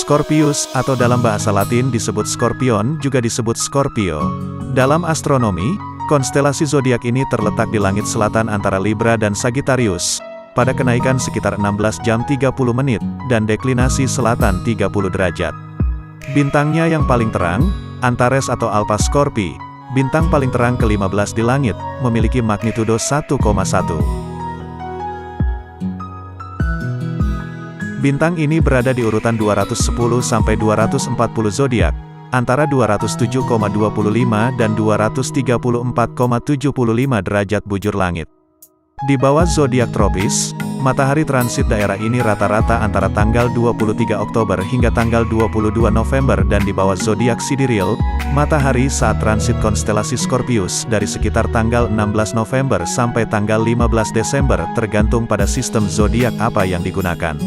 Scorpius, atau dalam bahasa Latin disebut Scorpion, juga disebut Scorpio. Dalam astronomi, konstelasi zodiak ini terletak di langit selatan antara Libra dan Sagittarius, pada kenaikan sekitar 16 jam 30 menit, dan deklinasi selatan 30 derajat. Bintangnya yang paling terang, Antares atau Alpha Scorpii, bintang paling terang ke-15 di langit, memiliki magnitudo 1,1. Bintang ini berada di urutan 210-240 zodiak, antara 207,25 dan 234,75 derajat bujur langit. Di bawah zodiak tropis, matahari transit daerah ini rata-rata antara tanggal 23 Oktober hingga tanggal 22 November, dan di bawah zodiak sidereal, matahari saat transit konstelasi Scorpius dari sekitar tanggal 16 November sampai tanggal 15 Desember, tergantung pada sistem zodiak apa yang digunakan.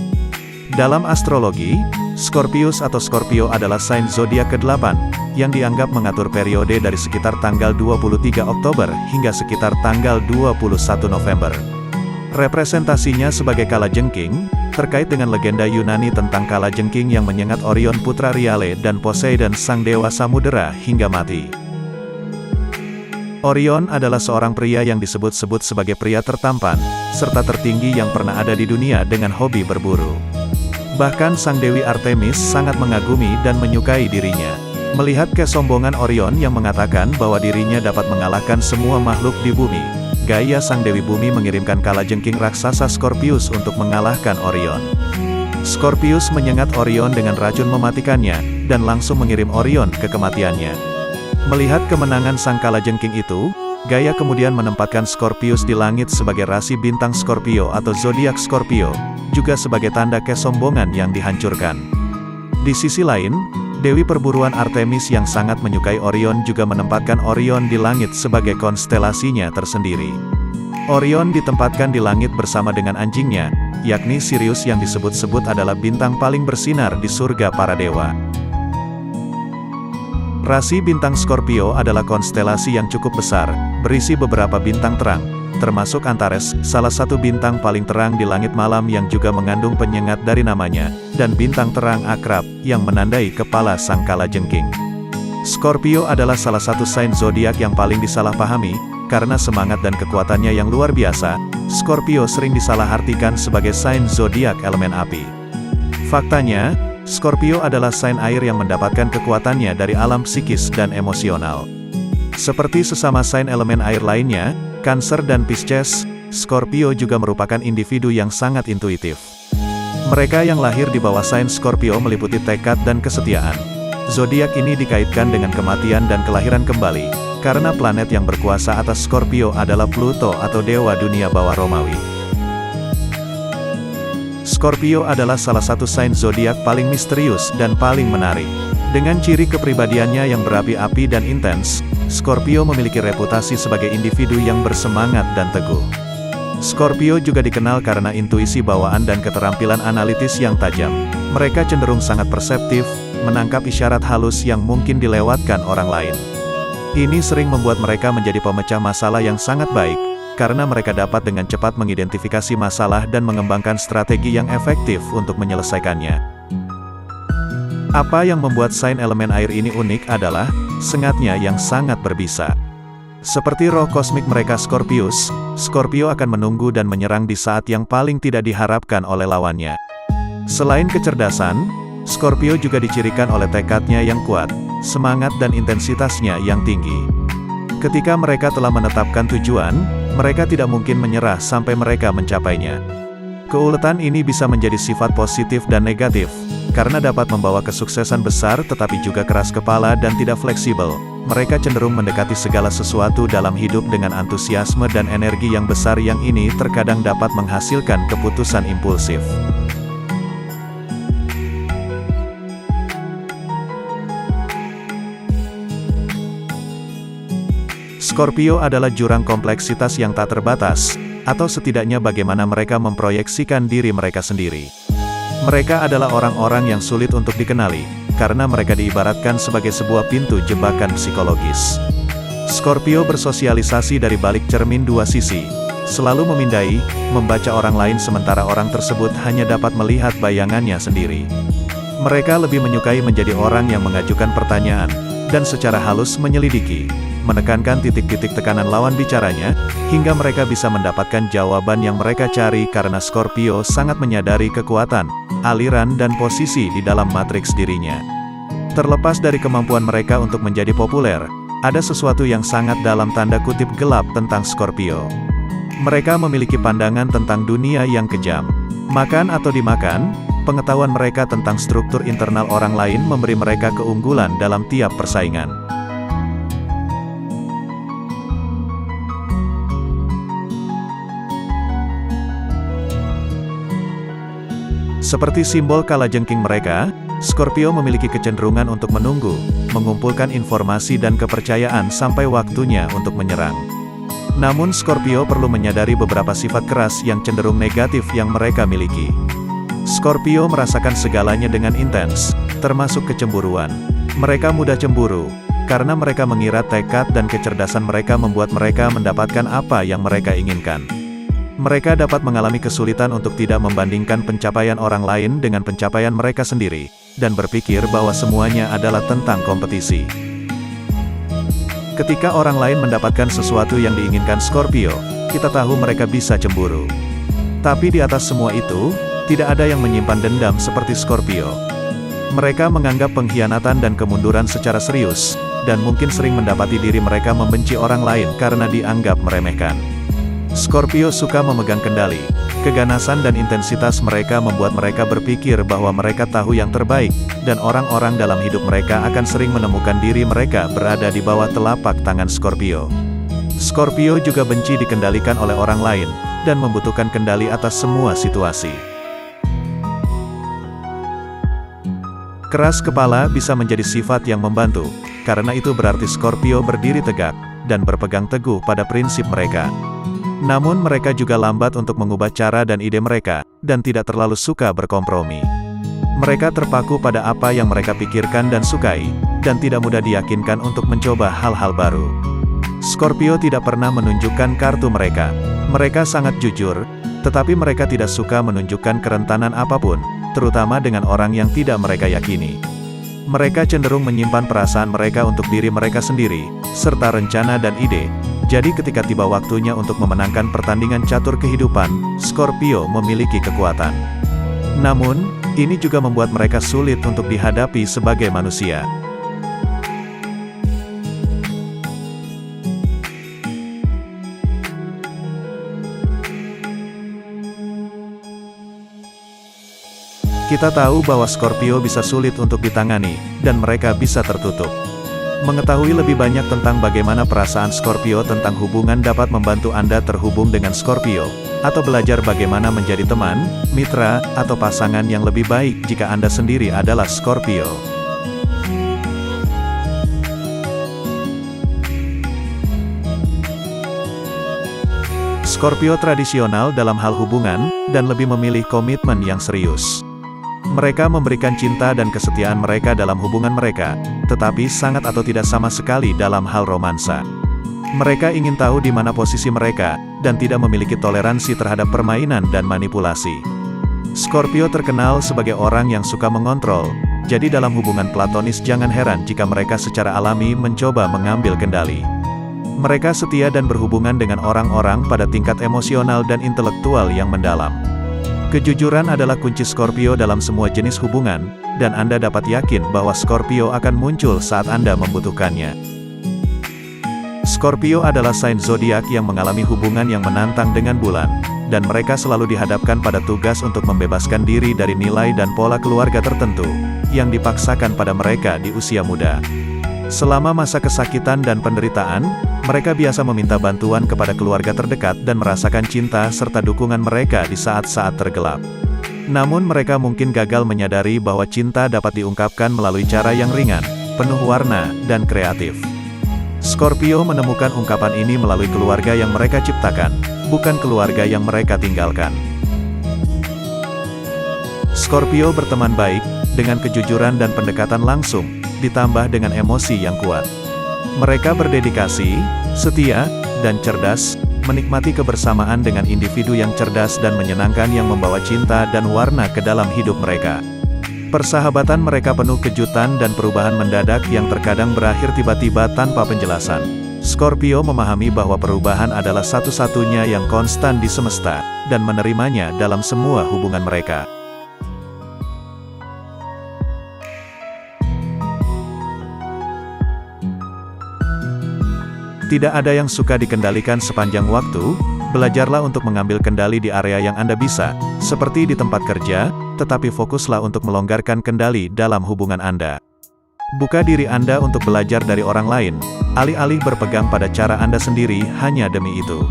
Dalam astrologi, Scorpius atau Scorpio adalah sign zodiak ke-8, yang dianggap mengatur periode dari sekitar tanggal 23 Oktober hingga sekitar tanggal 21 November. Representasinya sebagai kalajengking, terkait dengan legenda Yunani tentang kalajengking yang menyengat Orion putra Rhiale dan Poseidon sang dewa samudera hingga mati. Orion adalah seorang pria yang disebut-sebut sebagai pria tertampan, serta tertinggi yang pernah ada di dunia dengan hobi berburu. Bahkan sang Dewi Artemis sangat mengagumi dan menyukai dirinya. Melihat kesombongan Orion yang mengatakan bahwa dirinya dapat mengalahkan semua makhluk di bumi, Gaia sang Dewi Bumi mengirimkan kalajengking raksasa Scorpius untuk mengalahkan Orion. Scorpius menyengat Orion dengan racun mematikannya, dan langsung mengirim Orion ke kematiannya. Melihat kemenangan sang kalajengking itu, Gaia kemudian menempatkan Scorpius di langit sebagai rasi bintang Scorpio atau zodiak Scorpio, juga sebagai tanda kesombongan yang dihancurkan. Di sisi lain, Dewi perburuan Artemis yang sangat menyukai Orion juga menempatkan Orion di langit sebagai konstelasinya tersendiri. Orion ditempatkan di langit bersama dengan anjingnya, yakni Sirius yang disebut-sebut adalah bintang paling bersinar di surga para dewa. Rasi bintang Scorpio adalah konstelasi yang cukup besar, berisi beberapa bintang terang, termasuk Antares, salah satu bintang paling terang di langit malam yang juga mengandung penyengat dari namanya, dan bintang terang Akrab, yang menandai kepala sang kalajengking. Scorpio adalah salah satu sign zodiak yang paling disalahpahami, karena semangat dan kekuatannya yang luar biasa. Scorpio sering disalahartikan sebagai sign zodiak elemen api. Faktanya, Scorpio adalah sign air yang mendapatkan kekuatannya dari alam psikis dan emosional. Seperti sesama sign elemen air lainnya, Cancer dan Pisces, Scorpio juga merupakan individu yang sangat intuitif. Mereka yang lahir di bawah sign Scorpio meliputi tekad dan kesetiaan. Zodiak ini dikaitkan dengan kematian dan kelahiran kembali, karena planet yang berkuasa atas Scorpio adalah Pluto atau dewa dunia bawah Romawi. Scorpio adalah salah satu sign zodiak paling misterius dan paling menarik. Dengan ciri kepribadiannya yang berapi-api dan intens, Scorpio memiliki reputasi sebagai individu yang bersemangat dan teguh. Scorpio juga dikenal karena intuisi bawaan dan keterampilan analitis yang tajam. Mereka cenderung sangat perseptif, menangkap isyarat halus yang mungkin dilewatkan orang lain. Ini sering membuat mereka menjadi pemecah masalah yang sangat baik, karena mereka dapat dengan cepat mengidentifikasi masalah dan mengembangkan strategi yang efektif untuk menyelesaikannya. Apa yang membuat sign elemen air ini unik adalah sengatnya yang sangat berbisa. Seperti roh kosmik mereka Scorpius, Scorpio akan menunggu dan menyerang di saat yang paling tidak diharapkan oleh lawannya. Selain kecerdasan, Scorpio juga dicirikan oleh tekadnya yang kuat, semangat dan intensitasnya yang tinggi. Ketika mereka telah menetapkan tujuan, mereka tidak mungkin menyerah sampai mereka mencapainya. Keuletan ini bisa menjadi sifat positif dan negatif, karena dapat membawa kesuksesan besar tetapi juga keras kepala dan tidak fleksibel. Mereka cenderung mendekati segala sesuatu dalam hidup dengan antusiasme dan energi yang besar yang ini terkadang dapat menghasilkan keputusan impulsif. Scorpio adalah jurang kompleksitas yang tak terbatas, atau setidaknya bagaimana mereka memproyeksikan diri mereka sendiri. Mereka adalah orang-orang yang sulit untuk dikenali, karena mereka diibaratkan sebagai sebuah pintu jebakan psikologis. Scorpio bersosialisasi dari balik cermin dua sisi, selalu memindai, membaca orang lain sementara orang tersebut hanya dapat melihat bayangannya sendiri. Mereka lebih menyukai menjadi orang yang mengajukan pertanyaan, dan secara halus menyelidiki, menekankan titik-titik tekanan lawan bicaranya, hingga mereka bisa mendapatkan jawaban yang mereka cari karena Scorpio sangat menyadari kekuatan, aliran dan posisi di dalam matriks dirinya. Terlepas dari kemampuan mereka untuk menjadi populer, ada sesuatu yang sangat dalam tanda kutip gelap tentang Scorpio. Mereka memiliki pandangan tentang dunia yang kejam. Makan atau dimakan, pengetahuan mereka tentang struktur internal orang lain memberi mereka keunggulan dalam tiap persaingan. Seperti simbol kalajengking mereka, Scorpio memiliki kecenderungan untuk menunggu, mengumpulkan informasi dan kepercayaan sampai waktunya untuk menyerang. Namun Scorpio perlu menyadari beberapa sifat keras yang cenderung negatif yang mereka miliki. Scorpio merasakan segalanya dengan intens, termasuk kecemburuan. Mereka mudah cemburu, karena mereka mengira tekad dan kecerdasan mereka membuat mereka mendapatkan apa yang mereka inginkan. Mereka dapat mengalami kesulitan untuk tidak membandingkan pencapaian orang lain dengan pencapaian mereka sendiri, dan berpikir bahwa semuanya adalah tentang kompetisi. Ketika orang lain mendapatkan sesuatu yang diinginkan Scorpio, kita tahu mereka bisa cemburu. Tapi di atas semua itu, tidak ada yang menyimpan dendam seperti Scorpio. Mereka menganggap pengkhianatan dan kemunduran secara serius, dan mungkin sering mendapati diri mereka membenci orang lain karena dianggap meremehkan. Scorpio suka memegang kendali. Keganasan dan intensitas mereka membuat mereka berpikir bahwa mereka tahu yang terbaik, dan orang-orang dalam hidup mereka akan sering menemukan diri mereka berada di bawah telapak tangan Scorpio. Scorpio juga benci dikendalikan oleh orang lain, dan membutuhkan kendali atas semua situasi. Keras kepala bisa menjadi sifat yang membantu, karena itu berarti Scorpio berdiri tegak, dan berpegang teguh pada prinsip mereka. Namun mereka juga lambat untuk mengubah cara dan ide mereka, dan tidak terlalu suka berkompromi. Mereka terpaku pada apa yang mereka pikirkan dan sukai, dan tidak mudah diyakinkan untuk mencoba hal-hal baru. Scorpio tidak pernah menunjukkan kartu mereka. Mereka sangat jujur, tetapi mereka tidak suka menunjukkan kerentanan apapun, terutama dengan orang yang tidak mereka yakini. Mereka cenderung menyimpan perasaan mereka untuk diri mereka sendiri, serta rencana dan ide. Jadi ketika tiba waktunya untuk memenangkan pertandingan catur kehidupan, Scorpio memiliki kekuatan. Namun, ini juga membuat mereka sulit untuk dihadapi sebagai manusia. Kita tahu bahwa Scorpio bisa sulit untuk ditangani, dan mereka bisa tertutup. Mengetahui lebih banyak tentang bagaimana perasaan Scorpio tentang hubungan dapat membantu Anda terhubung dengan Scorpio, atau belajar bagaimana menjadi teman, mitra, atau pasangan yang lebih baik jika Anda sendiri adalah Scorpio. Scorpio tradisional dalam hal hubungan, dan lebih memilih komitmen yang serius. Mereka memberikan cinta dan kesetiaan mereka dalam hubungan mereka, tetapi sangat atau tidak sama sekali dalam hal romansa. Mereka ingin tahu di mana posisi mereka, dan tidak memiliki toleransi terhadap permainan dan manipulasi. Scorpio terkenal sebagai orang yang suka mengontrol, jadi dalam hubungan platonis jangan heran jika mereka secara alami mencoba mengambil kendali. Mereka setia dan berhubungan dengan orang-orang pada tingkat emosional dan intelektual yang mendalam. Kejujuran adalah kunci Scorpio dalam semua jenis hubungan, dan Anda dapat yakin bahwa Scorpio akan muncul saat Anda membutuhkannya. Scorpio adalah sign zodiak yang mengalami hubungan yang menantang dengan bulan, dan mereka selalu dihadapkan pada tugas untuk membebaskan diri dari nilai dan pola keluarga tertentu, yang dipaksakan pada mereka di usia muda. Selama masa kesakitan dan penderitaan, mereka biasa meminta bantuan kepada keluarga terdekat dan merasakan cinta serta dukungan mereka di saat-saat tergelap. Namun mereka mungkin gagal menyadari bahwa cinta dapat diungkapkan melalui cara yang ringan, penuh warna, dan kreatif. Scorpio menemukan ungkapan ini melalui keluarga yang mereka ciptakan, bukan keluarga yang mereka tinggalkan. Scorpio berteman baik, dengan kejujuran dan pendekatan langsung, ditambah dengan emosi yang kuat. Mereka berdedikasi, setia, dan cerdas, menikmati kebersamaan dengan individu yang cerdas dan menyenangkan yang membawa cinta dan warna ke dalam hidup mereka. Persahabatan mereka penuh kejutan dan perubahan mendadak yang terkadang berakhir tiba-tiba tanpa penjelasan. Scorpio memahami bahwa perubahan adalah satu-satunya yang konstan di semesta, dan menerimanya dalam semua hubungan mereka. Tidak ada yang suka dikendalikan sepanjang waktu. Belajarlah untuk mengambil kendali di area yang Anda bisa, seperti di tempat kerja, tetapi fokuslah untuk melonggarkan kendali dalam hubungan Anda. Buka diri Anda untuk belajar dari orang lain, alih-alih berpegang pada cara Anda sendiri hanya demi itu.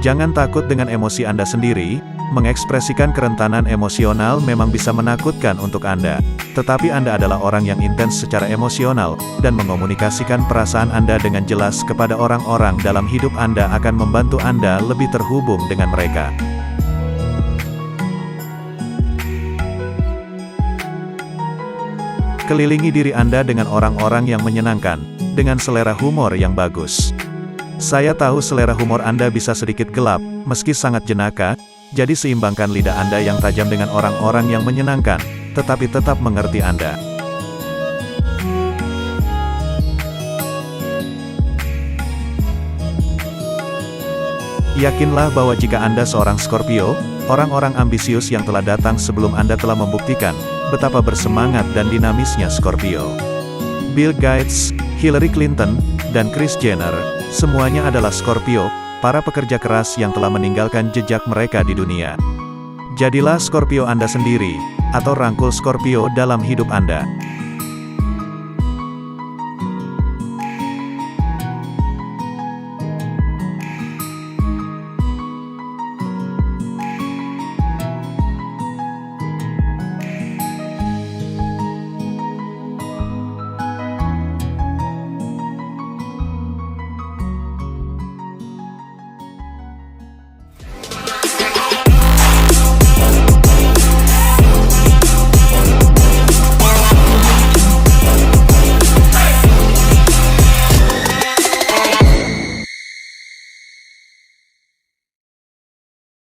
Jangan takut dengan emosi Anda sendiri. Mengekspresikan kerentanan emosional memang bisa menakutkan untuk Anda. Tetapi Anda adalah orang yang intens secara emosional, dan mengomunikasikan perasaan Anda dengan jelas kepada orang-orang dalam hidup Anda akan membantu Anda lebih terhubung dengan mereka. Kelilingi diri Anda dengan orang-orang yang menyenangkan, dengan selera humor yang bagus. Saya tahu selera humor Anda bisa sedikit gelap, meski sangat jenaka. Jadi seimbangkan lidah Anda yang tajam dengan orang-orang yang menyenangkan, tetapi tetap mengerti Anda. Yakinlah bahwa jika Anda seorang Scorpio, orang-orang ambisius yang telah datang sebelum Anda telah membuktikan betapa bersemangat dan dinamisnya Scorpio. Bill Gates, Hillary Clinton, dan Kris Jenner, semuanya adalah Scorpio, para pekerja keras yang telah meninggalkan jejak mereka di dunia. Jadilah Scorpio Anda sendiri, atau rangkul Scorpio dalam hidup Anda.